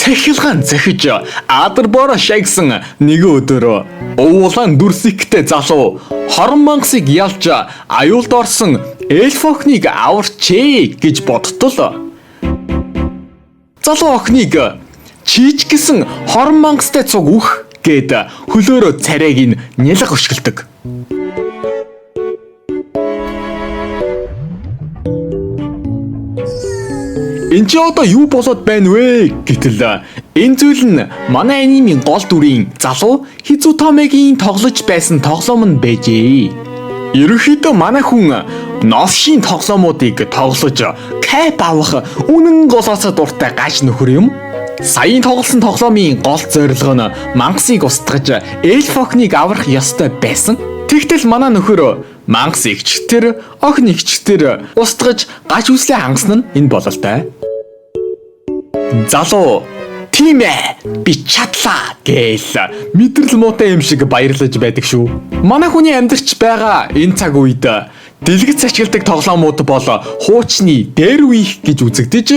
Цахилгаан захиж Адарбора шагсан нэгэн өдөр уулаан дүрсэгтэй залуу хорон мангасыг ялж аюулд орсон эльф охиныг аварчээ гэж бодтол. Залуу охиныг чийчгэсэн хорон мангастай цуг үх гэд хөлөөрөө царайг нь нялх өшгөлдөг. Энд чи одоо юу болоод байна вэ? Гэтэл энэ зүйл нь манай анимын гол дүрийн залуу Хизутомегийн тоглож байсан тоглоом нь байжээ. Ерөнхийдөө манай хүн новшийн тоглоомуудыг тоглож кайп авах үнэн голоос дуртай гаж нөхөр юм. Саяын тоглосон тоглоомын гол зорилго нь мангасыг устгаж эльф охиныг аврах ёстой байсан. Тэгтэл манай нөхөр мангас игчтэр, охин игчтэр устгаж гаж үслээ хангасан нь энэ бололтой. Залуу тийм ээ би чадлаа гээл мэдрэл муутай юм шиг баярлаж байдаг шүү. Манай хүний амьдарч байгаа энэ цаг үед дэлгэц ачилдаг тоглоомууд бол хуучны дээр үеих гэж үзэгдэж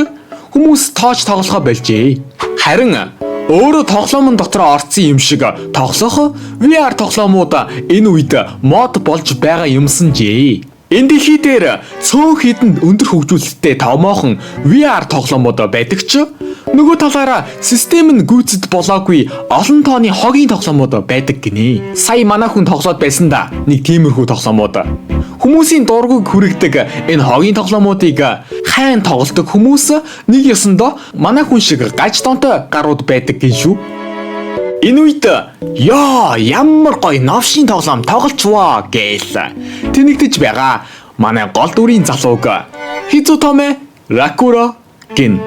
хүмүүс тоож тоглохоо болжээ. Харин өөрөө тоглоомн дотор орцсон юм шиг тоглох VR тоглоомууд энэ үед мод болж байгаа юмсан жээ. Энэ дэлхий дээр цөөн хідэн өндөр хөгжүүлэлттэй томоохон VR тоглоомууд байдаг ч нөгөө талаараа систем нь гүйцэд болоогүй олон тооны хогийн тоглоомууд байдаг гинэ. Сая манай хүн тоглоод байсан да нэг тиймэрхүү тоглоомууд. Хүмүүсийн дургуйг хүрэгдэг энэ хогийн тоглоомуудыг хайн тоглодог хүмүүс нэг ёсондоо манай хүн шиг гаж донтой гарууд байдаг гин шүү. Энэ үед ёо ямар гоё новшийн тоглоом тоглолцваа гээл тэнэгдэж байгаа манай гол дүрийн залууг Хизутоме Ракуро гин.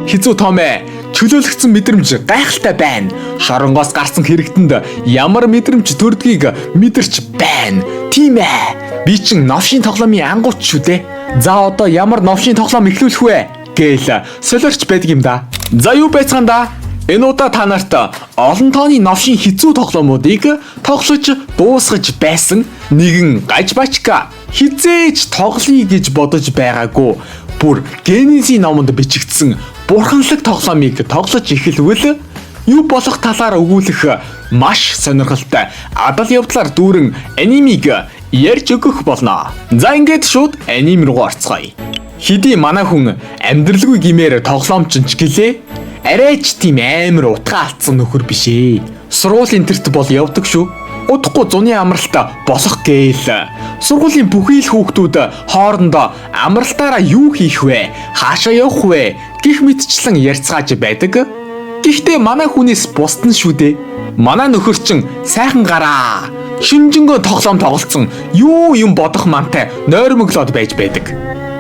Хизутоме чөлөөлөгдсөн мэдрэмж гайхалтай байна. Шоронгоос гарсан хэрэгтэнд ямар мэдрэмж төрдгийг мэдэрч байна. Тийм ээ. Би чин новшийн тоглоомын ангууч шүү дээ. За одоо ямар новшийн тоглоом эхлүүлэх вэ? Гээл солиорч байдаг юм да. За юу байцгаанда? Энэ удаа та нарт олон тооны новшийн хэцүү тоглоомуудыг тоглож дуусгаж байсан нэгэн гажбачка хизээж тоглоё гэж бодож байгаагүй бүр Генезийн номонд бичигдсэн бурханлаг тоглоомыг тоглож эхэлвэл юу болох талаар өгүүлэх маш сонирхолтой адал явдлаар дүүрэн анимиг ярьж өгөх болно. За ингээд шууд аним руу орцгоё. Хэдий манай хүн амьдралгүй гимээр тоглоомч ч гэлээ арайч тийм амар утга алдсан нөхөр биш ээ. Сургуулийн тэрт бол явдаг шүү. Удахгүй зуны амралт босох гээл. Сургуулийн бүхий л хүүхдүүд хоорондоо амралтаараа юу хийх вэ? Хаашаа явах вэ? Гэх мэтчлэн ярьцгааж байдаг. Гэхдээ манай хүнээс бусдан шүү дээ. Манай нөхөр чин сайхан гараа. Шинжэнгөө тоглоом тоглолцсон юу юм бодох мантай нойрмоглоод байж байдаг.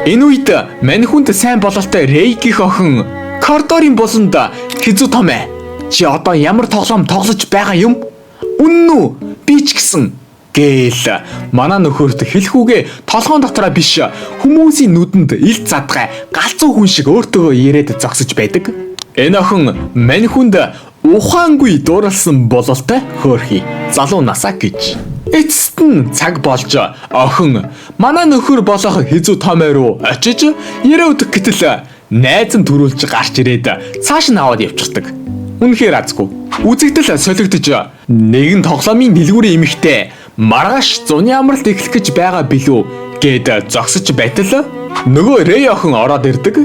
Энэ үед мань хүнд сайн бололтой Рейких охин Кордорын болонд Хизутоме чи одоо ямар тоглоом тоглож байгаа юм? Үнэн үү? Би ч гэсэн гээл манай нөхөрт хэлэхүүгээ толгоон дотроо биш хүмүүсийн нүдэнд ил задгай галзуу хүн шиг өөртөө яриад зогсож байдаг. Энэ охин мань хүнд ухаангүй дууралсан бололтой хөөрхий залуу насаа гэж. Эцэст нь цаг болж охин манай нөхөр болох Хизутоме руу очиж яриа өдөх гэтэл найз нь төрүүлж гарч ирээд цааш нь аваад явчихдаг. Үнэхээр азгүй. Үзэгдэл солигдож нэгэн тоглоомын дэлгүүрийн эмэгтэй маргааш зуны амралт эхлэх гэж байгаа билүү гэд зогсож байтал нөгөө Рэй охин ороод ирдэг.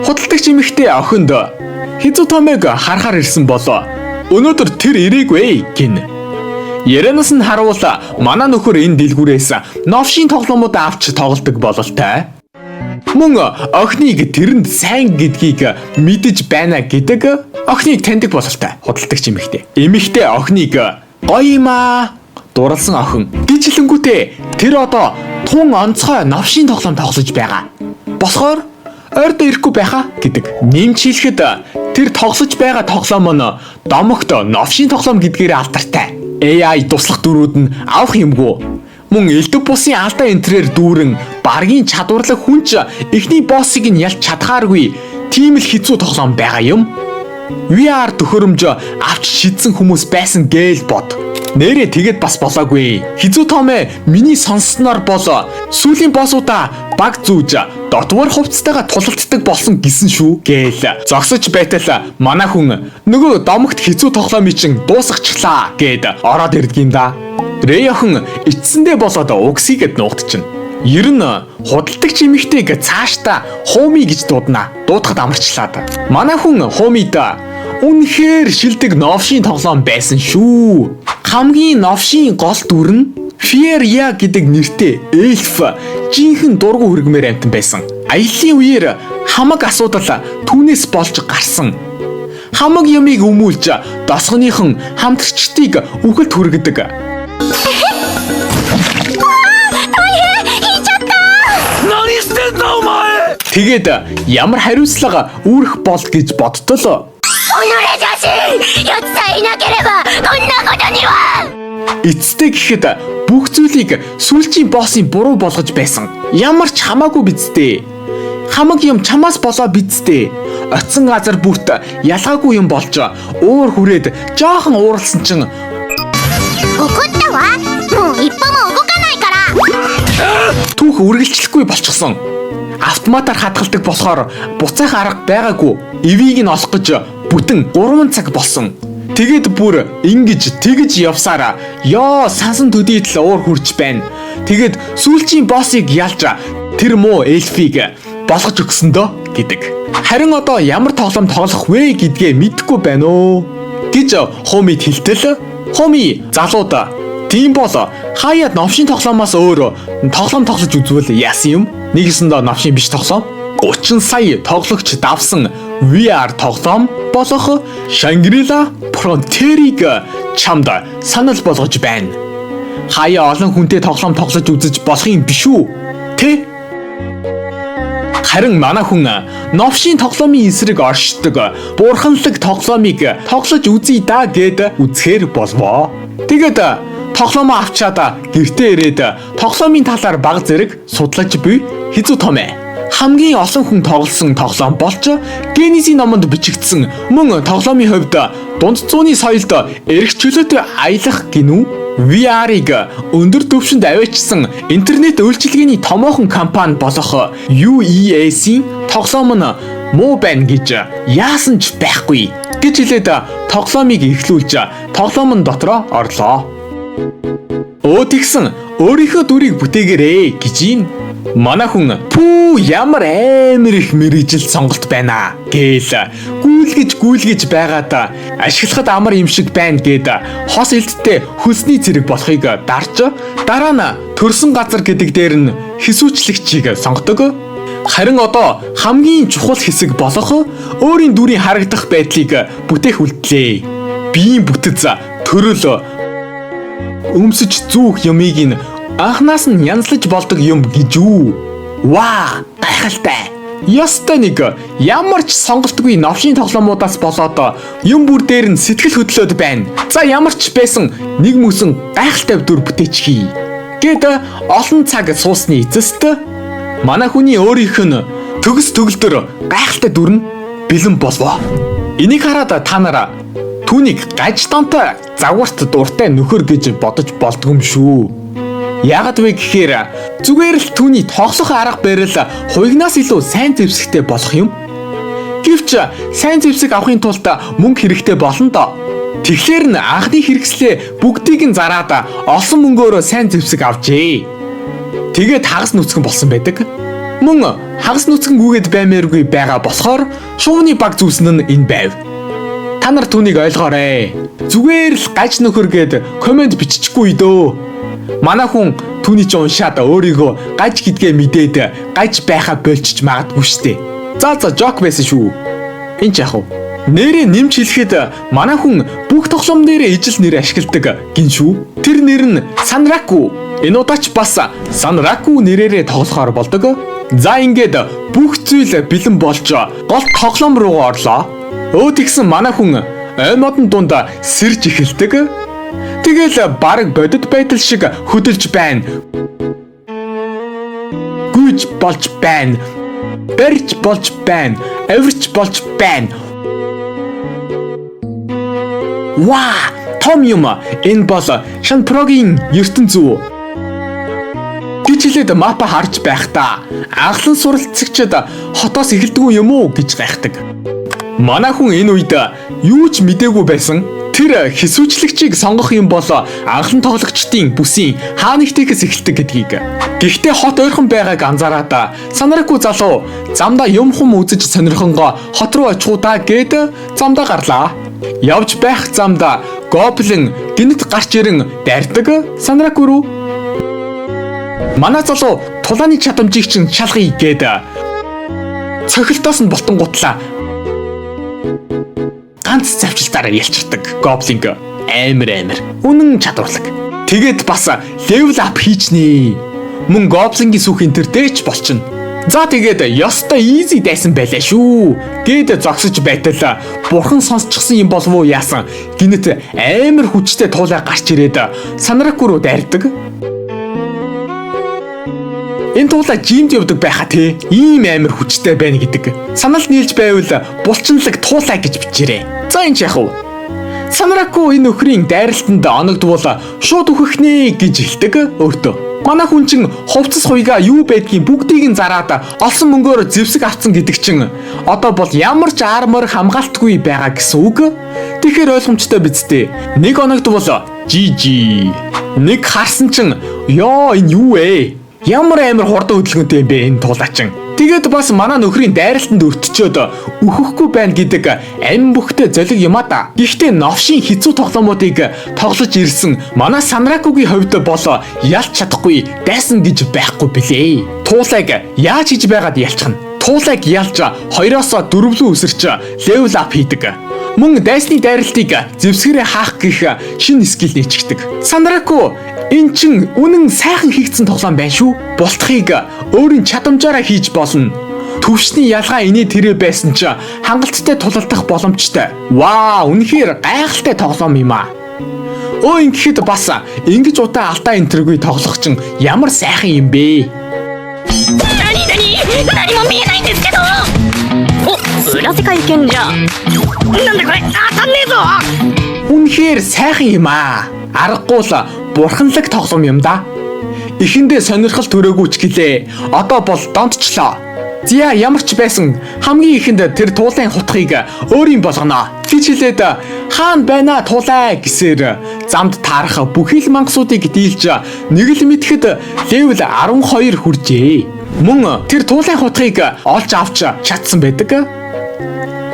Худалдагч эмэгтэй охинд Хизутомег харахаар ирсэн болоо. Өнөөдөр тэр ирээгүй гин. Ярианаас нь харуул манай нөхөр энэ дэлгүүрээс новшийн тоглоомууд авч тоглодог бололтой. Мөн охиныг тэрэнд сайн гэдгийг мэдэж байна гэдэг охиныг таньдаг бололтой худалдагч эмэгтэй. Эмэгтэй охиныг гоё юм аа дурлсан охин гिचлэнгүүтээ тэр одоо тун онцгой новшийн тоглоом тоглож байгаа. Болохоор ойрдоо ирэхгүй байхаа гэдэг. Нэмж хэлэхэд тэр тоглож байгаа тоглоом нь домогт новшийн тоглоом гэдгээр алдартай. AI туслах дөрүүд нь авах юмгүй. Мөн элдв бусын алдаа энтрээр дүүрэн баргийн чадварлаг хүнч эхний боссыг нь ялж чадхааргүй тийм л хэцүү тоглоом байгаа юм. VR төхөөрөмж авч шидсэн хүмүүс байсан гээл бод. Нэрээ тэгэд бас болоогүй. Хизүү томэ миний сонссноор бол сүүлийн боссуудаа баг зүүж дотвор хувцастайгаа тулалддаг болсон гисэн шүү гээл. Зогсож байтал манай хүн нөгөө домогт хизүү тоглоомыг чин дуусгачлаа гэд ороод ирдэг юм да. Рэй охин эцсэндээ болоод угсийгэд нуугдчихна. Ер нь худалдагч эмэгтэйг цаашдаа хууми гэж дуудахад амарчлаад. Манай хүн хуумид үнэхээр шилдэг новшийн тоглоом байсан шүү. Хамгийн новшийн гол дүр нь Фьерия гэдэг нэртэй эльф жинхэнэ дургу хүргмээр амтан байсан. Аяллаа үеэр хамаг асуудал түүнээс болж гарсан. Хамаг юмыг өмүүлж досгоныхон хамтрагчдыг үхэлд хүргэдэг. Тэгээд ямар хариуцлага үүрэх бол гэж бодтол. Эцтэй гэхэд бүх зүйлийг сүүлчийн боссын буруу болгож байсан. Ямар ч хамаагүй бидтэй. Хамаг юм чамаас болоо бидтэй. Оцсон газар бүрт ялгаагүй юм болж уур хүрээд жоохон ууралсан чин түүх үргэлжлэхгүй болчихсон. Автоматар хадгалдаг болохоор буцаах арга байгаагүй. Эвийг нь олох гэж бүтэн 3 цаг болсон. Тэгээд бүр ингэж тэгж явсараа ёо сансан төдийдл уур хурж байна. Тэгээд сүүлчийн боссыг ялж тэр муу эльфийг болгож өгсөн дөө гэдэг. Харин одоо ямар тоглоом тоглох вэ гэдгээ мэдэхгүй байна оо гэж Хумид хэлтэл. Хуми залууд тийм бол хаяад новшийн тоглоомоос өөр тоглоом тоглож үзвэл яасан юм? Нэгэсэндээ новшийн биш тоглоом 30 сая тоглогч давсан VR тоглоом болох Shangri-La Frontier-ыг чамд санал болгож байна. Хаяа олон хүнтэй тоглоом тоглож үзэж болох юм биш үү? Тэ? Харин манай хүн новшийн тоглоомын эсрэг оршдог бурханлаг тоглоомыг тоглож үзье да гэд үзэхэр болвоо. Тэгээд тоглоомоо авчаад гэртээ ирээд тоглоомын талаар баг зэрэг судлаж буй хизүү томэ. Хамгийн олон хүн тоглосон тоглоом болж Genesis номонд бичигдсэн мөн тоглоомын хувьд дунд зууны соёлд эрх чөлөөтэй аялах гинүү VR-ыг өндөр түвшинд аваачсан интернет үйлчилгээний томоохон компани болох UEAC-ийн тоглоом нь муу байна гэж яасан ч байхгүй гэж хэлээд тоглоомыг эхлүүлж тоглоомн дотроо орлоо. Тэгсэн өөрийнхөө дүрийг бүтээгээрэй гэж юм. Манай хүн пүү ямар амар их мэрэгжил сонголт байна гээл гүйлгэж байгаад ашиглахад амар юм шиг байна гэд хос элдтэй хөлсний зэрэг болохыг дарж дараа нь төрсөн газар гэдэг дээр нь хэсүүчлэгчийг сонгодог. Харин одоо хамгийн чухал хэсэг болох өөрийн дүрийн харагдах байдлыг бүтээх үлдлээ. Биеийн бүтэц төрөл өмсөж зүүх юмыг нь анхнаас нь янзлаж болдог юм гэж үү? Ваа, гайхалтай. Ястай нэг ямар ч сонголтгүй новшийн тоглоомудаас болоод юм бүр дээр нь сэтгэл хөдлөөд байна. За ямар ч байсан нэг мөсөн гайхалтай дүр бүтээчихье. Гэт олон цаг суусны эцэст манай хүний өөрийнх нь төгс төгөлдөр гайхалтай дүр нь бэлэн болвоо. Энийг хараад та нараа түүнийг гаж донтой загварт дуртай нөхөр гэж бодож болдгоо юм шүү. Ягд вэ гэхээр зүгээр л түүний тоглох арга барил хуйгнаас илүү сайн зэвсэгтэй болох юм. Гэвч сайн зэвсэг авахын тулд мөнгө хэрэгтэй болно доо. Тэгэхээр н анхны хэрэгслээ бүгдийг нь зараад олсон мөнгөөр сайн зэвсэг авчээ. Тэгээд хагас нүцгэн болсон байдаг. Мөн хагас нүцгэнгүйгээд баймааргүй байгаа болохоор шууны баг зүүсэн нь энэ байв. Та нар түүнийг ойлгоорой. Зүгээр л гаж нөхөр гэд комент биччихгүй дөө. Манай хүн түүний ч уншаад өөрийгөө гаж гэдгээ мэдээд гаж байхаа болчих магадгүй штэ. За жок байсан шүү. Энд яах вэ? Нэрээ нэмж хэлэхэд манай хүн бүх тоглоом нэрээ ижил нэр ашигладаг гин шүү. Тэр нэр нь Sanraku. Энэ удаач бас Sanraku нэрээрээ тоглохоор болдог. За ингээд бүх зүйл бэлэн болж гол тоглоом руу орлоо. Тэгсэн манай хүн модон дунд сэрж эхэлдэг. Тэгэл бараг бодит байдал шиг хөдөлж байна. Гүйж болж байна. Барьж болж байна. Авирч болж байна. Ваа, том юм. Энэ бол Шанпрогийн ертөнц зүй. гэж хэлээд мапа харж байхдаа анхлан суралцагчид хотоос эхэлдэг юм уу гэж гайхдаг. Манай хүн энэ үед юу ч мэдээгүй байсан. Тэр хэсүүчлэгчийг сонгох юм бол анхлан тоглогчдын бүсийн хаанигтээс эхэлдэг гэдгийг. Гэхдээ хот ойрхон байгааг анзаараад Санраку залуу замдаа юм хум үзэж сонирхонгоо хот руу очихудаа гэд замдаа гарлаа. Явж байх замдаа гоблин гинт гарч ирэн дайрдаг Санраку руу. Манай залуу тулааны чадамжийг чинь шалгая гэд цохилтоос нь болтонгуутлаа ганц завчилтаараа ялчирдаг гоблин амар үнэн чадварлаг. Тэгээд бас левел ап хийчнэ. Мөн гоблингийн сүхийн тэр дээч болчихно. За тэгээд ёстой easy дайсан байлаа шүү гэд зогсож байтал бурхан сонсчихсан юм болов уу яасан гинэт амар хүчтэй туулаа гарч ирээд Санраку руу дайрдаг. Энэ туулаа жимд явдаг байхаа те ийм амар хүчтэй байна гэдэг. Санал нийлж байвал булчинлаг туулаа гэж бичээрэй. За энэ яах вэ? Санраку энэ өхрийн дайралтанд оногдвол шууд үхэх нэ гэж хэлдэг өөртөө. Манай хүн чин хувцас хуйгаа юу байдгийг бүгдийг нь зараад олсон мөнгөөр зэвсэг авцсан гэдэг чин одоо бол ямар ч армор хамгаалтгүй байгаа гэсэн үг. Тэгэхээр ойлгомжтой биз дээ. Нэг оногдвол GG. Нэг харсан чин ёо энэ юу вэ? Ямар амар хурдан хөдөлгөөнтэй юм бэ энэ туулаачин. Тэгээд бас манай нөхрийн дайралтанд өртчөөд үхэхгүй байна гэдэг амин бүхтэй золиг юм а да. Гэхдээ новшийн хэцүү тоглоомуудыг тоглож ирсэн манай Санракугийн хувьд бол ялч чадахгүй дайсан гэж байхгүй билээ. Туулайг яаж хийж байгаад ялчих нь? Туулайг ялж 2-оос 4 рүү өсөрч левел ап хийдэг. Мөн дайсны дайралтыг зэвсгэрээ хаах гэх шинэ скил нэчгдэг. Санраку энэ чин үнэн сайхан хийгдсэн тоглоом байна шүү. Бултхыг өөрийн чадамжаараа хийж болно. Төвшний ялгаа инээ тэрэ байсан ч хангалттай тулалдах боломжтой. Вау, үнэхээр гайхалтай тоглоом юм аа. Өө ингэхэд бас ингэж удаа алдаа энтергүй тоглох чинь ямар сайхан юм бэ? Үнэхээр сайхан юм аа. Аргагүй л бурханлаг тоглоом юм да. Эхэндээ сонирхол төрөөгүй ч гэлээ. Одоо бол донтчлоо. Зя ямар ч байсан хамгийн ихэнд тэр туулайн хутгийг өөрийн болгоно гэж хэлээд хаана байна туулаа гэсээр замд таарах бүхий л мангасуудыг дийлж нэг л мэдхэд левел 12 хүржээ. Мөн тэр туулайн хутгийг олж авч чадсан байдаг.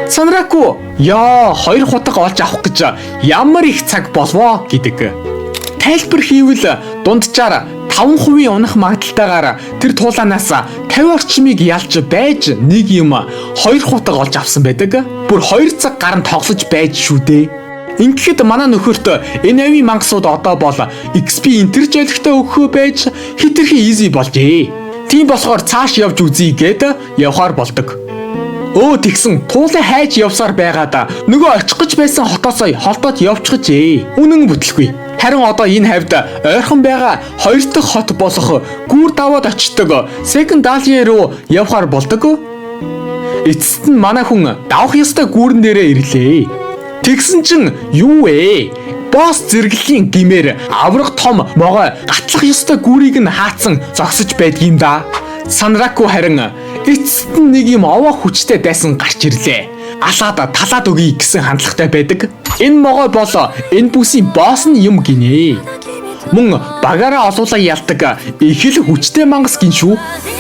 Санраку яа 2 хутаг олж авах гэж ямар их цаг болвоо гэдэг. Тайлбар хийвэл дунджаар 5% унах магадaltaгаар тэр туулаанаас 50 орчмыг ялж байж нэг юм 2 хутаг олж авсан байдаг. Бүр 2 цаг гарan тоглож байж шүү дээ. Ингэхэд манай нөхөрт энэ авийн мангасууд одоо бол XP интерж ойлгохтой өгөхөө байж хитрхи easy болжээ. Тийм болохоор цааш явж үзье гэд явхаар болдог. Өө тэгсэн туулаа хайж явсаар байгаад нөгөө очих гэж байсан хотоосоо холдоод явчихж үнэн бүтлгүй. Харин одоо энэ хавьд ойрхон байгаа 2 дахь хот болох гүүр даваад очдог Second Dahlia руу явхаар болдог. Эцэст нь манай хүн давах ёстой гүүрэн дээрээ ирлээ. Тэгсэн чин юу вэ? Босс зэрэглэлийн гимээр аврах том могой гатлах ёстой гүүрийг нь хаацсан зогсож байдгийм да. Санраку харин эцэст нь нэг юм овоо хүчтэй дайсан гарч ирлээ. Алаад талаад өгье гэсэн хандлагатай байдаг. Энэ могой бол энэ бүсийн босс нь юм гинэ. Мөн багаараа олуулаа ялдаг их л хүчтэй мангас гин шүү.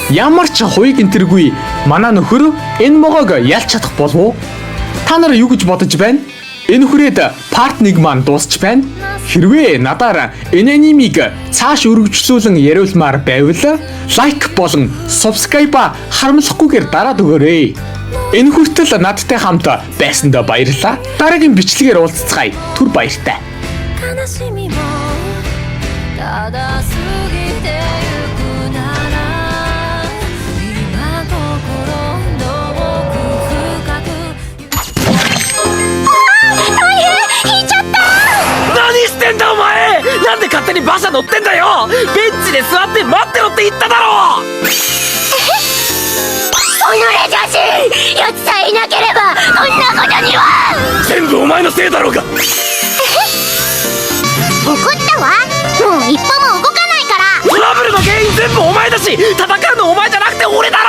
Ямар ч хуйг энтергүй манай нөхөр энэ могойг ялч чадах болов уу? Та нар юу гэж бодож байна? Энэ хүрээд part 1 маань дуусч байна. Хэрвээ надаар энэ анимыг цааш өргөжлүүлэн яриулмаар байвал лайк болон subscribe харамлахгүйгээр дараад өгөөрэй. Энэ хүртэл надтай хамт байсанд баярлалаа. Дараагийн бичлэгээр уулзцгаая. Түр баяртай. Naniしてんだお前！なんで勝手に馬車乗ってんだよ！ベンチで座って待ってろって言っただろ！己女子よちさえいなければこんなことには！全部お前のせいだろうが！一歩も動かないから。トラブルの原因全部お前だし、戦うのお前じゃなくて俺だ